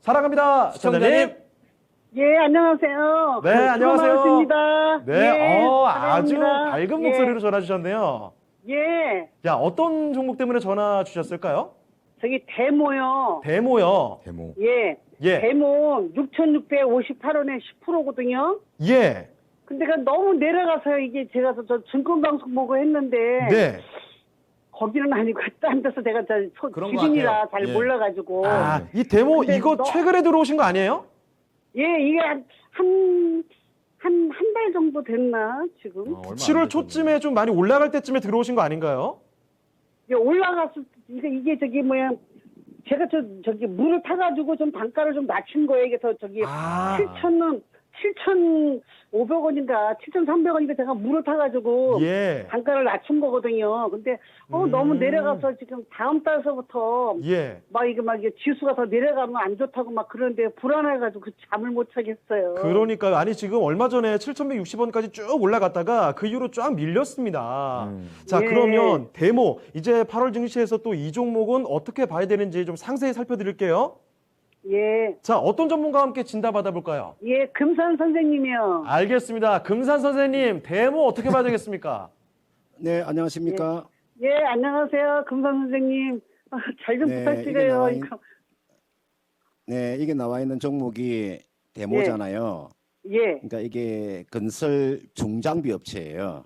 사랑합니다, 시청자님. 예, 안녕하세요. 네, 안녕하세요. 반갑습니다. 네, 예, 아주 사랑합니다. 밝은 예, 목소리로 전화 주셨네요. 예, 야, 어떤 종목 때문에 전화 주셨을까요? 저기 데모요. 데모요. 데모. 예, 예. 데모 6,658원에 10%거든요. 예. 근데 그 너무 내려가서요. 이게 제가 저 증권방송 보고 했는데 네. 거기는 아니고 딴 데서 제가 그런 것 주민이라 같아요. 잘 예. 몰라가지고. 아, 이 데모 근데 이거 최근에 들어오신 거 아니에요? 예, 이게 한 달 정도 됐나 지금? 얼마 안 7월 되셨네요. 초쯤에 좀 많이 올라갈 때쯤에 들어오신 거 아닌가요? 이게 올라갔을 때 이게 저기 뭐야 제가 저기 물을 타가지고 좀 단가를 좀 낮춘 거예요. 이게 저기 아. 7,500원인가 7,300원인가 제가 물을 타가지고 예. 단가를 낮춘 거거든요. 근데 너무 내려가서 지금 다음 달서부터 예. 막 이게 지수가 더 내려가면 안 좋다고 막 그러는데 불안해가지고 잠을 못 자겠어요. 그러니까요. 아니 지금 얼마 전에 7,160원까지 쭉 올라갔다가 그 이후로 쫙 밀렸습니다. 자, 예. 그러면 데모 이제 8월 증시에서 또 이 종목은 어떻게 봐야 되는지 좀 상세히 살펴드릴게요. 예, 자, 어떤 전문가와 함께 진단 받아볼까요? 예, 금산 선생님이요. 알겠습니다. 금산 선생님, 데모 어떻게 봐야 되겠습니까? 네, 안녕하십니까. 예, 안녕하세요, 금산 선생님. 잘 좀 네, 부탁드려요. 이게 네, 이게 나와 있는 종목이 데모잖아요. 예, 그러니까 이게 건설 중장비 업체예요.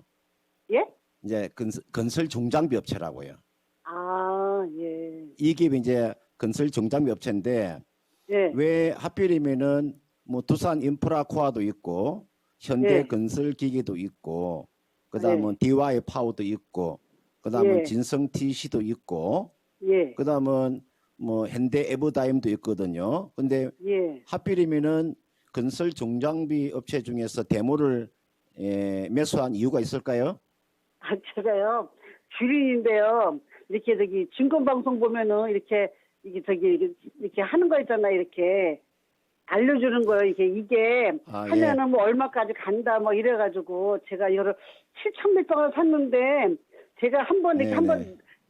예? 이제 건설 중장비 업체라고요. 아, 예, 이 기업이 이제 건설 중장비 업체인데 예, 왜 하필이면은 뭐 두산 인프라코아도 있고 현대 예. 건설기기도 있고 그다음은 예. DY 파워도 있고 그다음은 예. 진성 TC도 있고 예, 그다음은 뭐 현대 에버다임도 있거든요. 근데 예. 하필이면은 건설 중장비 업체 중에서 데모를 매수한 이유가 있을까요? 아, 제가요, 주린인데요. 이렇게 저기 증권방송 보면은 이렇게 하는 거 있잖아요. 이렇게 알려주는 거예요. 이게 아, 하면은 뭐 얼마까지 간다 뭐 이래가지고 제가 이거를 7,000몇 동을 샀는데 제가 한번 이렇게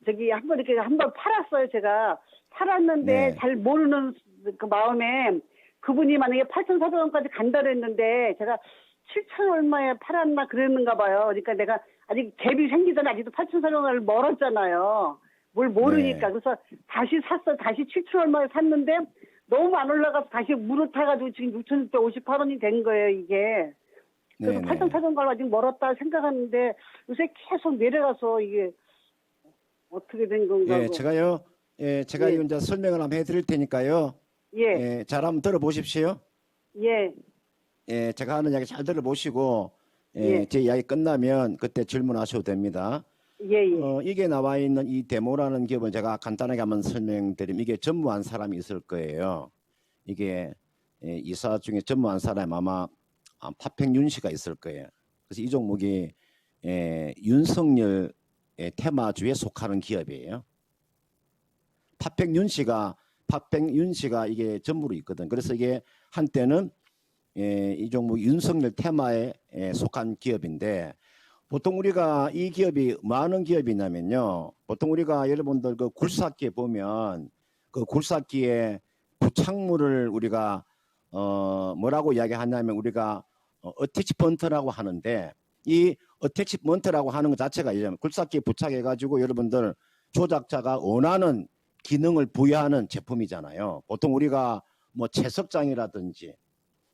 네네. 한번 팔았어요. 제가 팔았는데 네. 잘 모르는 그 마음에 그분이 만약에 8,400원까지 간다 그랬는데 제가 7,000 얼마에 팔았나 그랬는가 봐요. 그러니까 내가 아직 갭이 생기기 전에 아직도 8,400원을 멀었잖아요. 뭘 모르니까. 네. 그래서 다시 샀어. 다시 7,000 얼마에 샀는데 너무 안 올라가서 다시 물을 타가지고 지금 6,658원이 된 거예요, 이게. 그래서 네네. 8,400원까지 아직 멀었다 생각하는데 요새 계속 내려가서 이게 어떻게 된 건가. 예, 제가요. 제가 예. 이거 이제 설명을 한번 해드릴 테니까요. 예, 잘 한번 들어보십시오. 예, 제가 하는 이야기 잘 들어보시고 예. 제 이야기 끝나면 그때 질문하셔도 됩니다. 예, 예. 이게 나와 있는 이 데모라는 기업을 제가 간단하게 한번 설명드리면 이게 전무한 사람이 있을 거예요. 이게 이사 중에 전무한 사람 아마 파평윤 씨가 있을 거예요. 그래서 이 종목이 윤석열 테마주에 속하는 기업이에요. 파평윤 씨가 이게 전무로 있거든. 그래서 이게 한때는 이 종목 윤석열 테마에 속한 기업인데 보통 우리가 이 기업이 뭐 하는 기업이냐면요. 보통 우리가 여러분들 그 굴삭기에 보면 그 굴삭기에 부착물을 우리가 뭐라고 이야기하냐면 우리가 어태치먼트라고 하는데 이 어태치먼트라고 하는 것 자체가 이제 굴삭기에 부착해 가지고 여러분들 조작자가 원하는 기능을 부여하는 제품이잖아요. 보통 우리가 뭐 채석장이라든지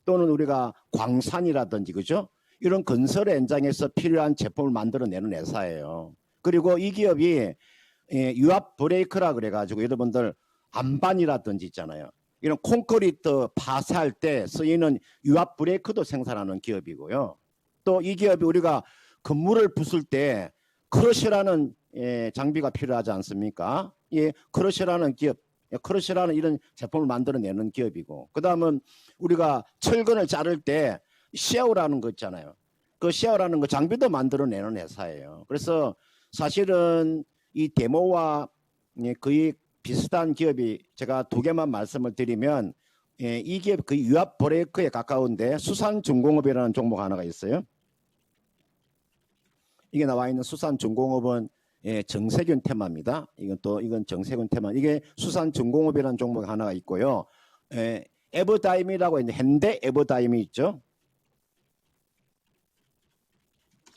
또는 우리가 광산이라든지 그죠? 이런 건설 현장에서 필요한 제품을 만들어내는 회사예요. 그리고 이 기업이 유압 브레이크라 그래가지고 여러분들 안반이라든지 있잖아요. 이런 콘크리트 파쇄할 때 쓰이는 유압 브레이크도 생산하는 기업이고요. 또 이 기업이 우리가 건물을 부술 때 크러쉬라는 장비가 필요하지 않습니까? 예, 크러쉬라는 기업, 크러쉬라는 이런 제품을 만들어내는 기업이고, 그 다음은 우리가 철근을 자를 때 시아오라는 거 있잖아요. 그 시아오라는 거 장비도 만들어내는 회사예요. 그래서 사실은 이 데모와 거의 비슷한 기업이 제가 두 개만 말씀을 드리면 이 기업 그 유압 브레이크에 가까운데 수산중공업이라는 종목 하나가 있어요. 이게 나와 있는 수산중공업은 정세균 테마입니다. 이건 정세균 테마. 이게 수산중공업이라는 종목 하나가 있고요. 에버다임이라고 있는 현대 에버다임이 있죠.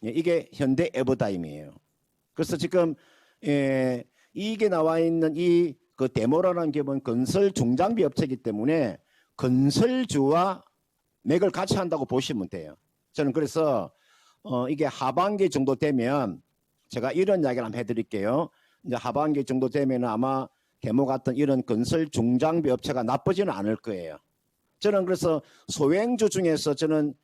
이게 현대 에버다임이에요. 그래서 지금 이게 나와 있는 이 그 데모라는 기업은 건설 중장비 업체이기 때문에 건설주와 맥을 같이 한다고 보시면 돼요. 저는 그래서 이게 하반기 정도 되면 제가 이런 이야기를 한번 해드릴게요. 이제 하반기 정도 되면 아마 데모 같은 이런 건설 중장비 업체가 나쁘지는 않을 거예요. 저는 그래서 소행주 중에서 저는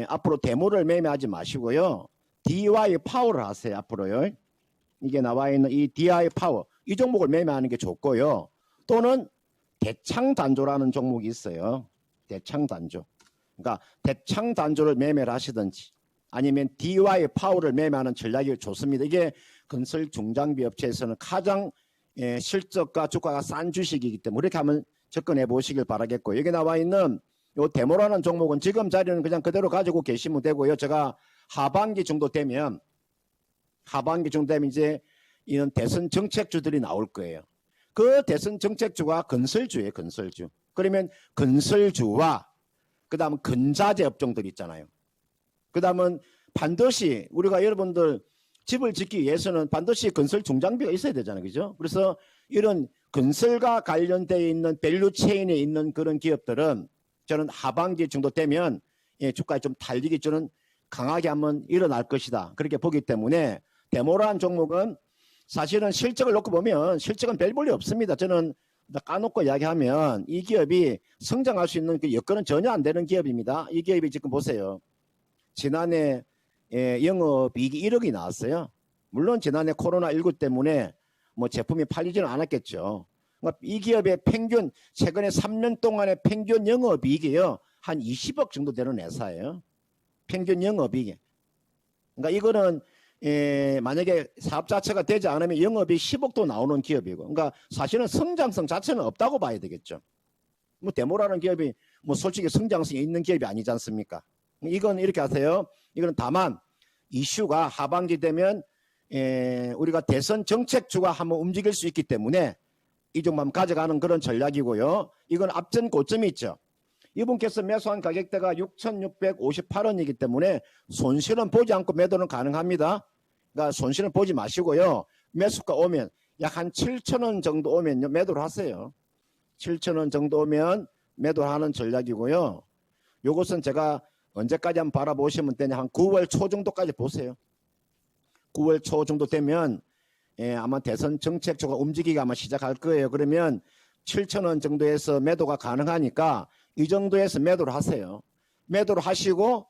앞으로 데모를 매매하지 마시고요. DY 파워를 하세요. 앞으로요. 이게 나와 있는 이 DI 파워 이 종목을 매매하는 게 좋고요. 또는 대창단조라는 종목이 있어요. 대창단조. 그러니까 대창단조를 매매를 하시든지 아니면 DY 파워를 매매하는 전략이 좋습니다. 이게 건설 중장비 업체에서는 가장 실적과 주가가 싼 주식이기 때문에 그렇게 한번 접근해 보시길 바라겠고요. 여기 나와 있는 요 데모라는 종목은 지금 자리는 그냥 그대로 가지고 계시면 되고요. 제가 하반기 정도 되면 이제 이런 대선 정책주들이 나올 거예요. 그 대선 정책주가 건설주예요. 건설주. 그러면 건설주와 그다음 근자재 업종들 있잖아요. 그다음은 반드시 우리가 여러분들 집을 짓기 위해서는 반드시 건설 중장비가 있어야 되잖아요. 그죠? 그래서 이런 건설과 관련되어 있는 밸류 체인에 있는 그런 기업들은 저는 하반기 정도 되면 주가에 좀 달리기 저는 강하게 한번 일어날 것이다. 그렇게 보기 때문에 데모라는 종목은 사실은 실적을 놓고 보면 실적은 별 볼일 없습니다. 저는 까놓고 이야기하면 이 기업이 성장할 수 있는 그 여건은 전혀 안 되는 기업입니다. 이 기업이 지금 보세요. 지난해 영업이익이 1억이 나왔어요. 물론 지난해 코로나19 때문에 뭐 제품이 팔리지는 않았겠죠. 그러니까 이 기업의 평균 최근에 3년 동안의 평균 영업이익이요. 한 20억 정도 되는 회사예요. 평균 영업이익이. 그러니까 이거는 만약에 사업 자체가 되지 않으면 영업이 10억도 나오는 기업이고, 그러니까 사실은 성장성 자체는 없다고 봐야 되겠죠. 뭐 데모라는 기업이 뭐 솔직히 성장성이 있는 기업이 아니지 않습니까? 이건 이렇게 하세요. 이거는 다만 이슈가 하반기 되면 우리가 대선 정책주가 한번 움직일 수 있기 때문에 이 종만 가져가는 그런 전략이고요. 이건 앞전 고점이 있죠. 이분께서 매수한 가격대가 6,658원이기 때문에 손실은 보지 않고 매도는 가능합니다. 그러니까 손실은 보지 마시고요. 매수가 오면 약 한 7,000원 정도 오면 매도를 하세요. 7,000원 정도 오면 매도하는 전략이고요. 요것은 제가 언제까지 한번 바라보시면 되냐, 한 9월 초 정도까지 보세요. 9월 초 정도 되면 아마 대선 정책주가 움직이기 아마 시작할 거예요. 그러면 7,000원 정도에서 매도가 가능하니까 이 정도에서 매도를 하세요. 매도를 하시고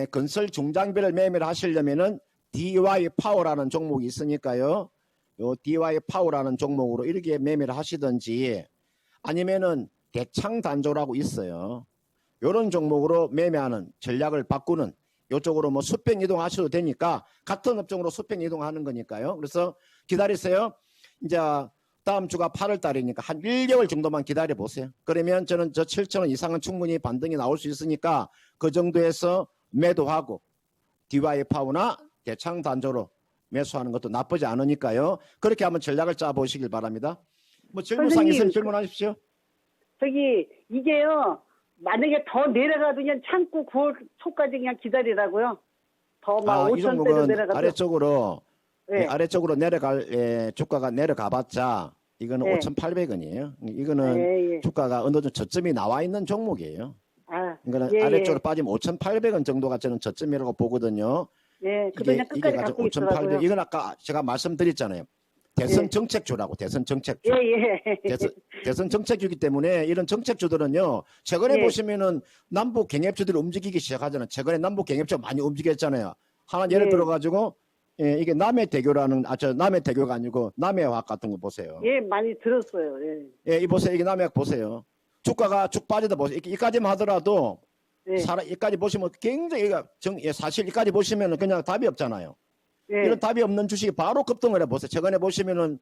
건설 중장비를 매매를 하시려면은 DY 파워라는 종목이 있으니까요. 요 DY 파워라는 종목으로 이렇게 매매를 하시든지 아니면은 대창단조라고 있어요. 요런 종목으로 매매하는 전략을 바꾸는 요쪽으로 뭐 수평 이동하셔도 되니까 같은 업종으로 수평 이동하는 거니까요. 그래서 기다리세요. 이제 다음 주가 8월 달이니까 한 1개월 정도만 기다려 보세요. 그러면 저는 저 7,000원 이상은 충분히 반등이 나올 수 있으니까 그 정도에서 매도하고 DY 파워나 대창단조로 매수하는 것도 나쁘지 않으니까요. 그렇게 한번 전략을 짜 보시길 바랍니다. 뭐 질문사항 있으면 질문하십시오. 저기 이게요. 만약에 더 내려가도 그냥 참고 9월 초까지 그냥 기다리라고요. 더 막 이 5천대로 종목은 내려가도. 아래쪽으로 네. 아래쪽으로 내려갈 주가가 내려가봤자 이거는 네. 5,800원이에요. 이거는 예. 주가가 어느 정도 저점이 나와 있는 종목이에요. 아, 그러니까 예, 아래쪽으로 빠지면 5,800원 정도가 저는 저점이라고 보거든요. 예. 이게 그냥 끝까지 가지고 갖고 5,800원. 있더라고요. 이건 아까 제가 말씀드렸잖아요. 대선 예. 정책주라고 대선 정책주. 예. 대선 정책주이기 때문에 이런 정책주들은요. 최근에 예. 보시면은 남북 경협주들이 움직이기 시작하잖아요. 최근에 남북 경협주 많이 움직였잖아요. 하나 예를 예. 들어가지고 이게 남해대교라는 남해대교가 아니고 남해화학 같은 거 보세요. 예, 많이 들었어요. 예. 이 보세요. 이게 남해화학 보세요. 주가가 쭉 빠지다 보세요. 이까지만 하더라도 예. 이까지 보시면 굉장히 사실 이까지 보시면은 그냥 답이 없잖아요. 예. 이런 답이 없는 주식이 바로 급등을 해보세요. 최근에 보시면은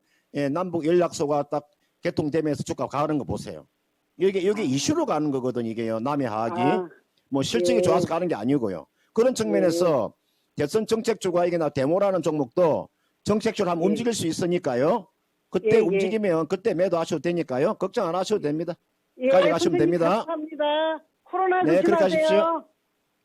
남북 연락소가 딱 개통되면서 주가 가는 거 보세요. 여기 이슈로 가는 거거든 이게요. 남해화학이 뭐 실적이 예. 좋아서 가는 게 아니고요. 그런 측면에서 대선 정책주가 이게 데모라는 종목도 정책주를 한번 예. 움직일 수 있으니까요. 그때 예. 움직이면 그때 매도하셔도 되니까요. 걱정 안 하셔도 됩니다. 예, 가져가시면 선생님 됩니다. 감사합니다. 코로나 네, 그렇게 조심하세요. 하십시오.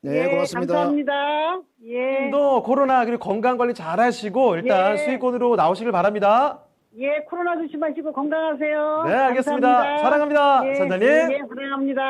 네, 예, 고맙습니다. 감사합니다. 예, 또 코로나 그리고 건강 관리 잘 하시고 일단 예. 수익권으로 나오시길 바랍니다. 예, 코로나 조심하시고 건강하세요. 네, 알겠습니다. 감사합니다. 사랑합니다, 예, 선장님. 예, 사랑합니다.